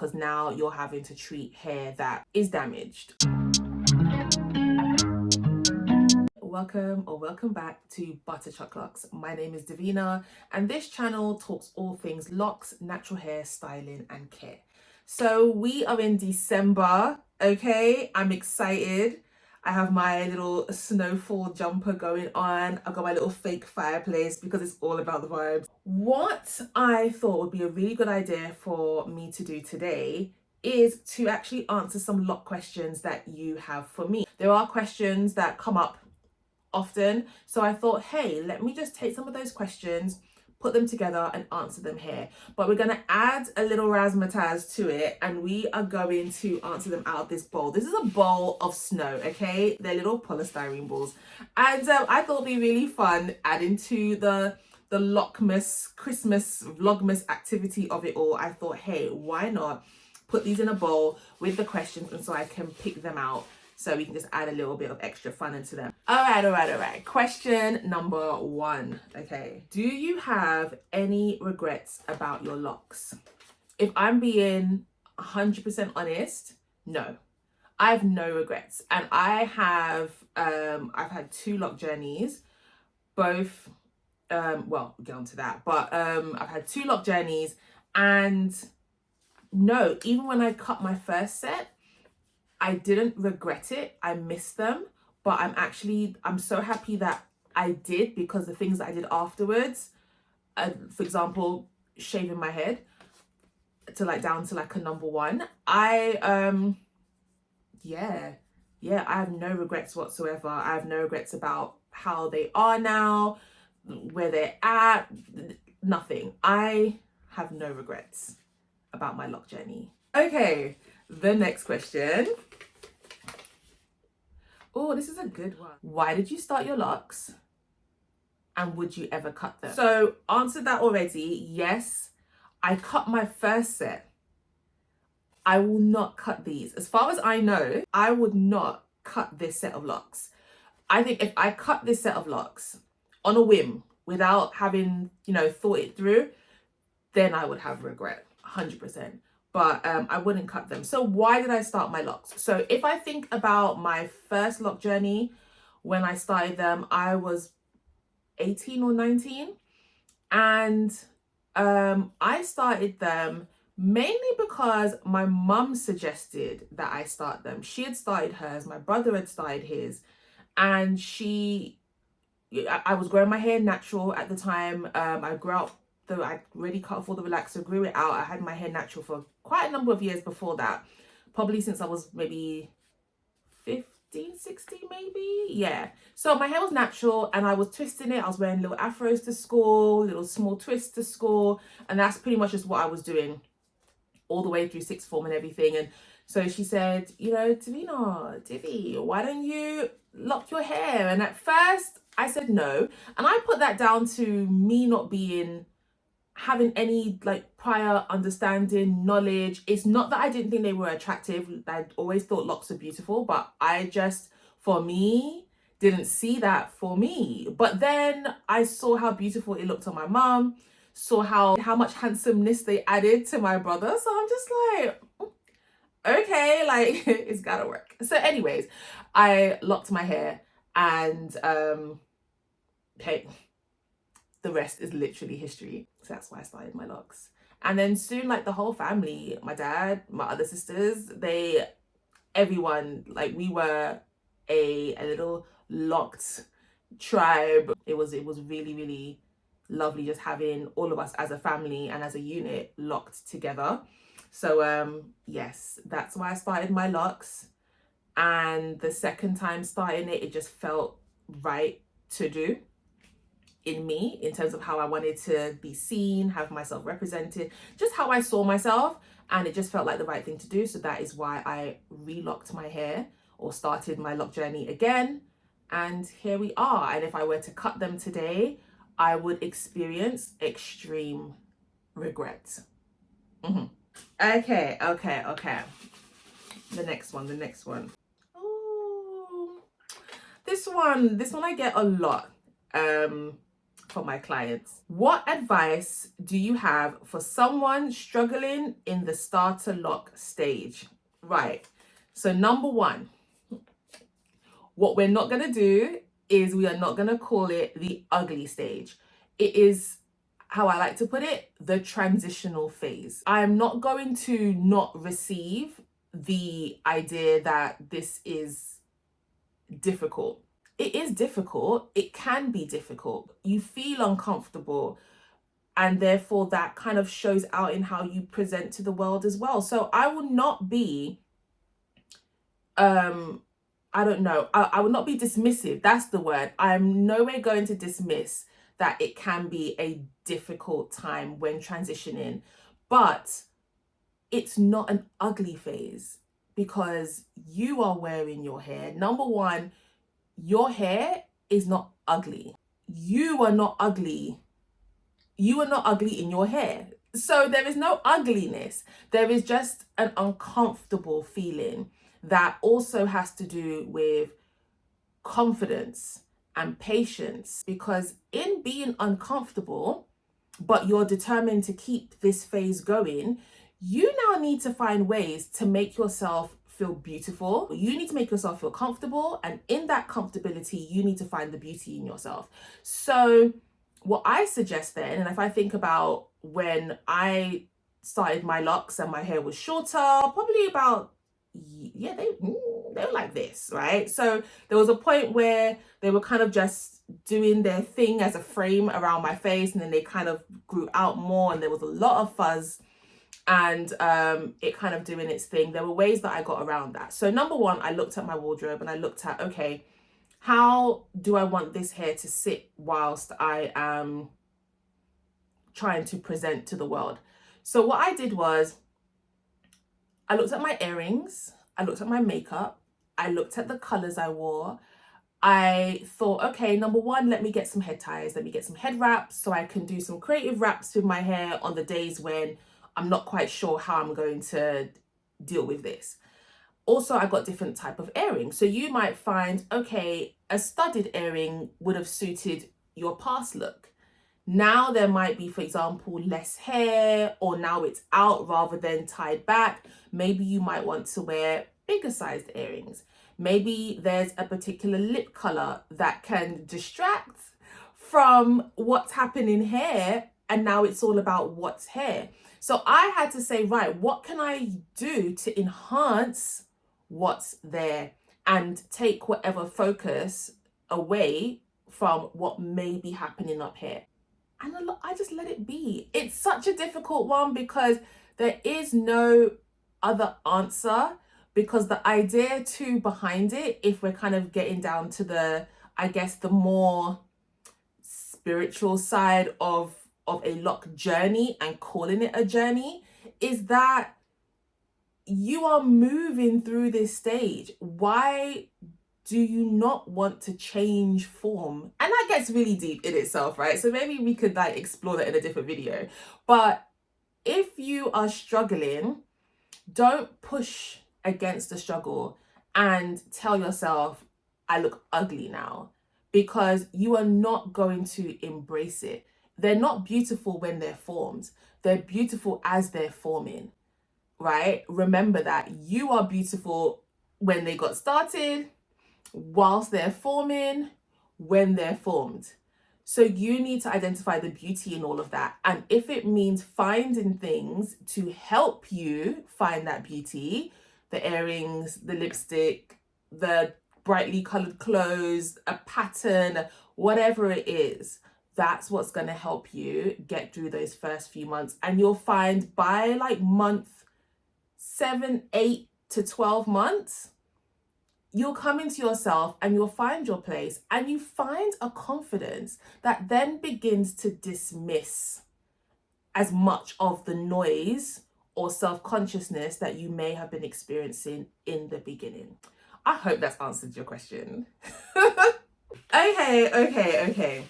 because now you're having to treat hair that is damaged. Welcome back to Butterchuck Locks. My name is Davina, and this channel talks all things locks, natural hair, styling and care. So we are in December, okay? I'm excited. I have my little snowfall jumper going on. I've got my little fake fireplace because it's all about the vibes. What I thought would be a really good idea for me to do today is to actually answer some lock questions that you have for me. There are questions that come up often, so I thought, hey, let me just take some of those questions, put them together and answer them here. But we're going to add a little razzmatazz to it, and we are going to answer them out of this bowl. This is a bowl of snow, okay? They're little polystyrene balls, and I thought it'd be really fun adding to the Locmas Christmas Vlogmas activity of it all. I thought, hey, why not put these in a bowl with the questions, and so I can pick them out, so we can just add a little bit of extra fun into them. All right. Question number 1. Okay. Do you have any regrets about your locks? If I'm being 100% honest, no. I have no regrets. And I have, I've had 2 lock journeys, both, well, we'll get on to that, but I've had 2 lock journeys, and no, even when I cut my first set, I didn't regret it. I miss them, but I'm so happy that I did, because the things that I did afterwards, for example, shaving my head to down to a number 1. I have no regrets whatsoever. I have no regrets about how they are now, where they're at, nothing. I have no regrets about my lock journey. Okay, the next question. Oh, this is a good one. Why did you start your locks? And would you ever cut them? So, answered that already. Yes, I cut my first set. I will not cut these. As far as I know, I would not cut this set of locks. I think if I cut this set of locks on a whim without having, thought it through, then I would have regret, 100%. But I wouldn't cut them. So why did I start my locks? So if I think about my first lock journey, when I started them, I was 18 or 19. And I started them mainly because my mum suggested that I start them. She had started hers, my brother had started his, and I was growing my hair natural at the time. I grew out, I already cut off all the relaxer, grew it out. I had my hair natural for quite a number of years before that, probably since I was maybe 15, 16 maybe. Yeah, so my hair was natural and I was twisting it. I was wearing little afros to school, little small twists to school, and that's pretty much just what I was doing all the way through sixth form and everything. And so she said, Davina, Divi, why don't you lock your hair? And at first I said no, and I put that down to me not having any prior understanding, knowledge. It's not that I didn't think they were attractive. I always thought locks were beautiful, but I just, for me, didn't see that for me. But then I saw how beautiful it looked on my mum, saw how much handsomeness they added to my brother. So I'm just like, okay, it's gotta work. So anyways, I locked my hair, and hey, the rest is literally history. So that's why I started my locks. And then soon, the whole family, my dad, my other sisters, everyone, we were a little locked tribe. It was really, really lovely just having all of us as a family and as a unit locked together. So yes, that's why I started my locks. And the second time starting it just felt right to do in me, in terms of how I wanted to be seen, have myself represented, just how I saw myself, and it just felt like the right thing to do. So that is why I relocked my hair, or started my lock journey again, and here we are. And if I were to cut them today, I would experience extreme regret. Okay. The next one. Oh, this one I get a lot. for my clients. What advice do you have for someone struggling in the starter lock stage? Right. So number one, what we're not going to do is we are not going to call it the ugly stage. It is, how I like to put it, the transitional phase. I am not going to not receive the idea that this is difficult. It is difficult. It can be difficult. You feel uncomfortable, and therefore that kind of shows out in how you present to the world as well. So I will not be I don't know. I would not be dismissive. That's the word. I'm nowhere going to dismiss that it can be a difficult time when transitioning, but it's not an ugly phase because you are wearing your hair. Number one, your hair is not ugly. You are not ugly. You are not ugly in your hair. So there is no ugliness. There is just an uncomfortable feeling that also has to do with confidence and patience, because in being uncomfortable, but you're determined to keep this phase going, you now need to find ways to make yourself feel beautiful. You need to make yourself feel comfortable, and in that comfortability, you need to find the beauty in yourself. So what I suggest then, and if I think about when I started my locks and my hair was shorter, probably about, yeah, they were like this, right? So there was a point where they were kind of just doing their thing as a frame around my face, and then they kind of grew out more, and there was a lot of fuzz, and it kind of doing its thing. There were ways that I got around that. So number one, I looked at my wardrobe and I looked at, okay, how do I want this hair to sit whilst I am trying to present to the world? So what I did was I looked at my earrings, I looked at my makeup, I looked at the colors I wore. I thought, okay, number one, let me get some head ties, let me get some head wraps so I can do some creative wraps with my hair on the days when I'm not quite sure how I'm going to deal with this. Also, I got different type of earrings. So you might find, okay, a studded earring would have suited your past look. Now there might be, for example, less hair, or now it's out rather than tied back. Maybe you might want to wear bigger sized earrings. Maybe there's a particular lip color that can distract from what's happening here, and now it's all about what's hair. So I had to say, right, what can I do to enhance what's there and take whatever focus away from what may be happening up here? And I just let it be. It's such a difficult one because there is no other answer, because the idea too behind it, if we're kind of getting down to the, I guess, the more spiritual side of a lock journey and calling it a journey, is that you are moving through this stage. Why do you not want to change form? And that gets really deep in itself, right? So maybe we could like explore that in a different video. But if you are struggling, don't push against the struggle and tell yourself, I look ugly now, because you are not going to embrace it. They're not beautiful when they're formed. They're beautiful as they're forming, right? Remember that you are beautiful when they got started, whilst they're forming, when they're formed. So you need to identify the beauty in all of that. And if it means finding things to help you find that beauty, the earrings, the lipstick, the brightly colored clothes, a pattern, whatever it is, that's what's going to help you get through those first few months. And you'll find by like month 7, 8 to 12 months, you'll come into yourself and you'll find your place, and you find a confidence that then begins to dismiss as much of the noise or self-consciousness that you may have been experiencing in the beginning. I hope that's answered your question. Okay.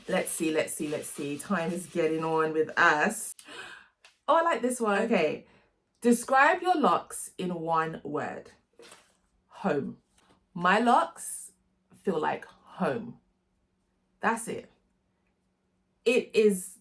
Let's see. Time is getting on with us. Oh, I like this one. Okay. Describe your locks in one word. Home. My locks feel like home. That's it. it is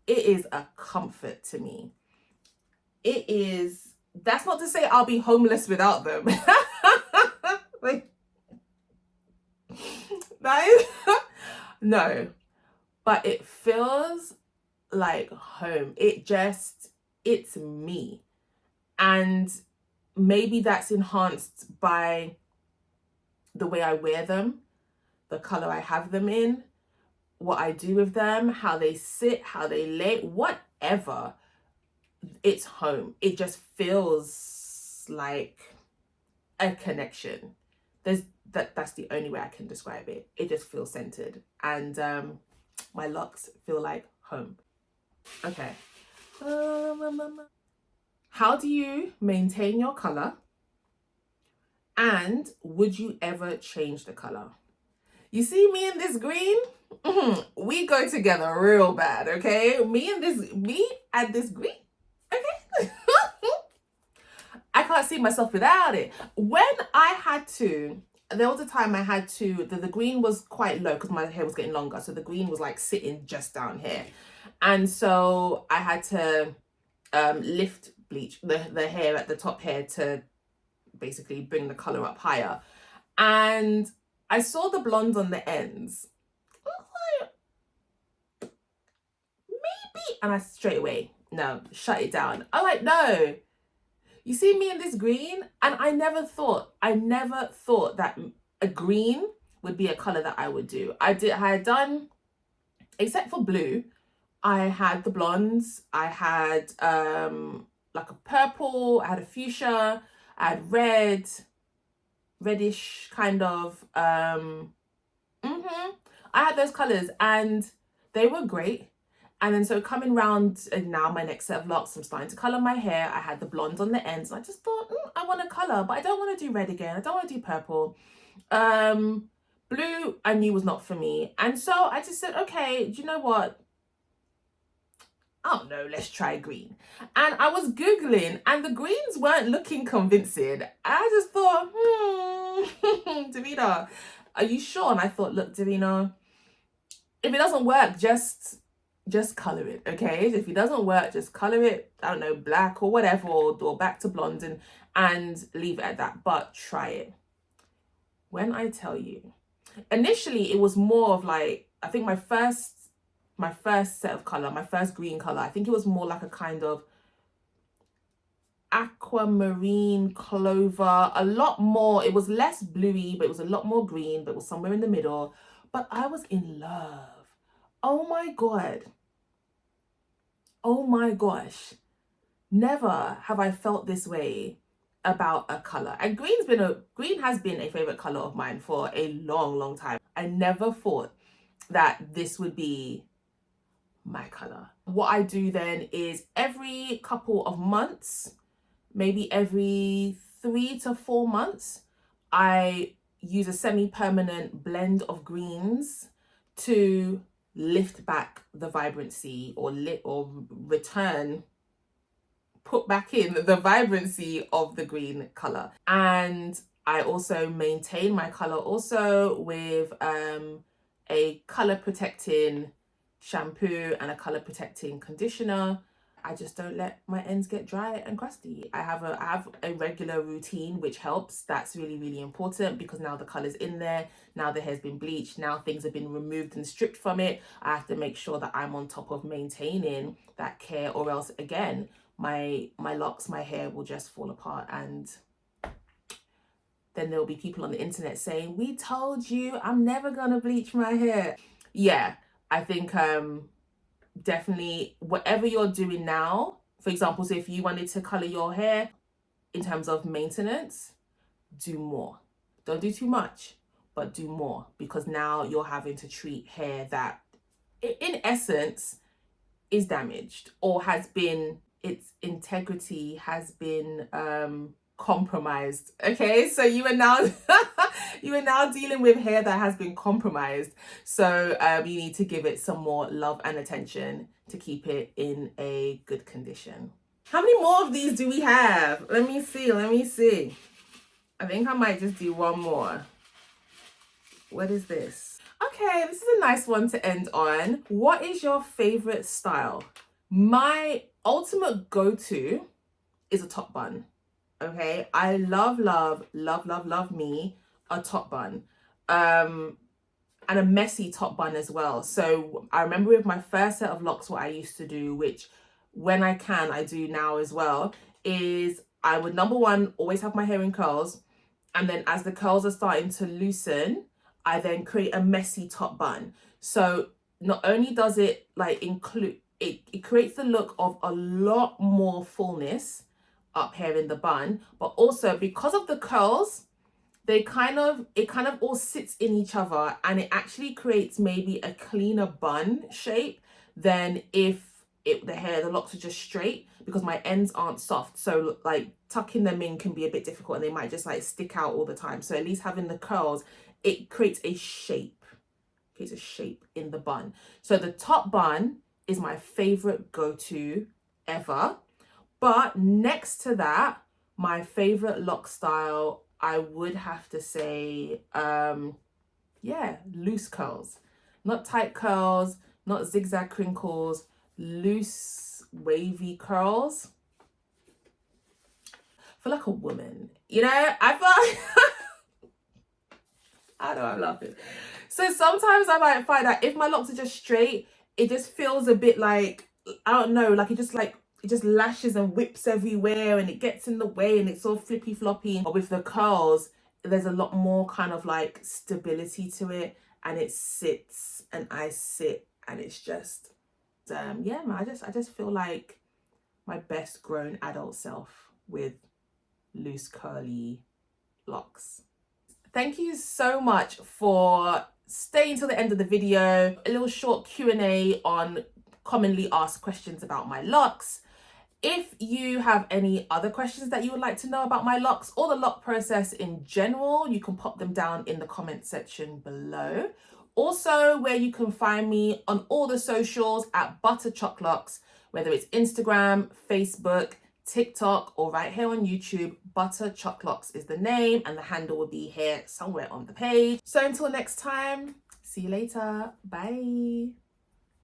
a comfort to me. It is, that's not to say I'll be homeless without them. Like, that is, no, but it feels like home. It's me. And maybe that's enhanced by the way I wear them, the color I have them in, what I do with them, how they sit, how they lay, whatever. It's home. It just feels like a connection. That's the only way I can describe it. It just feels centered, and my locks feel like home. Okay. How do you maintain your color, and would you ever change the color? You see me in this green? We go together real bad, okay? Me and this green, okay? I can't see myself without it. When I had to, there was a time I had to, the green was quite low because my hair was getting longer. So the green was like sitting just down here. And so I had to bleach the hair at the top hair to basically bring the color up higher. And I saw the blonde on the ends. I was like, maybe. And I straight away, no, shut it down. I'm like, no. You see me in this green? And I never thought that a green would be a color that I would do. I had done, except for blue, I had the blondes, I had like a purple, I had a fuchsia, I had reddish kind of, I had those colors and they were great. And then so coming round, and now my next set of locks, I'm starting to color my hair. I had the blonde on the ends. And I just thought, I want to color, but I don't want to do red again. I don't want to do purple. Blue, I knew was not for me. And so I just said, okay, do you know what? Oh no, let's try green. And I was Googling and the greens weren't looking convincing. I just thought, Davina, are you sure? And I thought, look, Davina, if it doesn't work, just color it, okay? If it doesn't work, just color it, I don't know, black or whatever, or back to blonde and leave it at that. But try it. When I tell you, initially it was more of like, I think my first set of color, my first green color, I think it was more like a kind of aquamarine clover, a lot more, it was less bluey, but it was a lot more green, but it was somewhere in the middle. But I was in love. Oh my God. Oh my gosh. Never have I felt this way about a color. And green has been a favorite color of mine for a long, long time. I never thought that this would be my color. What I do then is every couple of months, maybe every 3 to 4 months, I use a semi-permanent blend of greens to lift back the vibrancy or put back in the vibrancy of the green color. And I also maintain my color also with a color protecting shampoo and a color protecting conditioner. I just don't let my ends get dry and crusty. I have a regular routine which helps. That's really, really important because now the color's in there. Now the hair's been bleached. Now things have been removed and stripped from it. I have to make sure that I'm on top of maintaining that care, or else again, my locks, my hair will just fall apart, and then there'll be people on the internet saying, we told you, I'm never gonna bleach my hair. Yeah, I think definitely whatever you're doing now, for example, so if you wanted to color your hair in terms of maintenance, do more. Don't do too much, but do more, because now you're having to treat hair that in essence is damaged or has been, its integrity has been compromised. Okay, so you are now you are now dealing with hair that has been compromised, so you need to give it some more love and attention to keep it in a good condition. How many more of these do we have? Let me see. I think I might just do one more. What is this? Okay, this is a nice one to end on. What is your favorite style? My ultimate go-to is a top bun. Okay, I love me a top bun. And a messy top bun as well. So I remember with my first set of locks, what I used to do, which when I can, I do now as well, is I would, number one, always have my hair in curls. And then as the curls are starting to loosen, I then create a messy top bun. So not only does it like include, it creates the look of a lot more fullness up here in the bun, but also because of the curls, it kind of all sits in each other, and it actually creates maybe a cleaner bun shape than if the locks are just straight, because my ends aren't soft. So like tucking them in can be a bit difficult, and they might just like stick out all the time. So at least having the curls, it creates a shape. In the bun. So the top bun is my favorite go-to ever. But next to that, my favorite lock style, I would have to say, yeah, loose curls. Not tight curls, not zigzag crinkles, loose, wavy curls. I feel like a woman, you know? I feel I know I'm laughing. So sometimes I might find that if my locks are just straight, it just feels a bit like, I don't know, like it just lashes and whips everywhere, and it gets in the way, and it's all flippy floppy. But with the curls, there's a lot more kind of like stability to it, and it sits and I sit, and it's just yeah, man, I just feel like my best grown adult self with loose curly locks. Thank you so much for staying till the end of the video. A little short Q&A on commonly asked questions about my locks. If you have any other questions that you would like to know about my locks or the lock process in general, you can pop them down in the comment section below. Also, where you can find me on all the socials at ButterChocolocks, whether it's Instagram, Facebook, TikTok, or right here on YouTube. ButterChocolocks is the name, and the handle will be here somewhere on the page. So until next time, see you later. Bye.